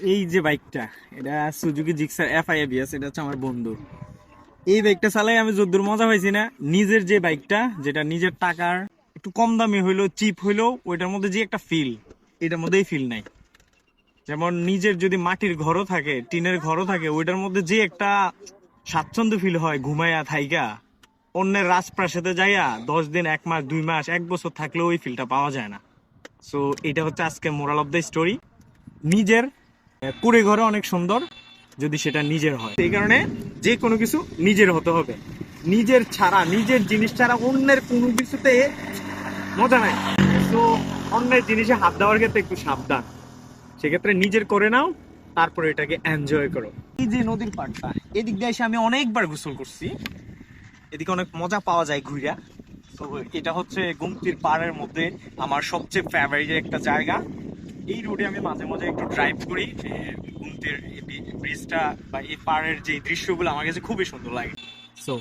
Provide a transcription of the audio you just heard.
এই যে বাইকটা, এটা সুজুকি জিক্সার FI ABS, এটা হচ্ছে আমার বন্ধু। এই বাইকটা চালাই আমি যদ্দূর মজা পাইছি না, নিজের যে বাইকটা, যেটা নিজের টাকার একটু কম দামি হইলো, চিপ হইলো, ওইটার মধ্যে যে একটা ফিল, এটার মধ্যেই ফিল নাই। যেমন নিজের যদি মাটির ঘরও থাকে, টিনের ঘরও থাকে, ওইটার মধ্যে যে একটা স্বাচ্ছন্দ্য ফিল হয় ঘুমাইয়া থাইকা, অন্যের রাজপ্রাসাদে যাইয়া 10 দিন, 1 মাস, 2 মাস, 1 বছর থাকলেও ওই ফিলটা পাওয়া যায় না। সো এটা হচ্ছে আজকে মোরাল অফ দ্য স্টোরি। নিজের কুড়ে ঘরে অনেক সুন্দর, যদি সেটা নিজের হয়। এই কারণে যে কোনো কিছু নিজের হতে হবে। নিজের ছাড়া, নিজের জিনিস ছাড়া অন্যের কোনো কিছুতে মজা নাই। তো অন্যের জিনিসে হাত দেওয়ার ক্ষেত্রে একটু সাবধান। সেক্ষেত্রে নিজের করে নাও, তারপরে এটাকে এনজয় করো। এই যে নদীর পাড়টা, এদিক দিয়ে এসে আমি অনেকবার গোসল করছি। এদিকে অনেক মজা পাওয়া যায় ঘুরিয়া। তো এটা হচ্ছে গুমতির পাড়ের মধ্যে আমার সবচেয়ে ফেভারিট একটা জায়গা। এই রোডে আমি মাঝে মাঝে একটু ড্রাইভ করি। গুমতির ব্রিজটা বা এই পাড়ের যে দৃশ্যগুলো আমার কাছে খুবই সুন্দর লাগে। সো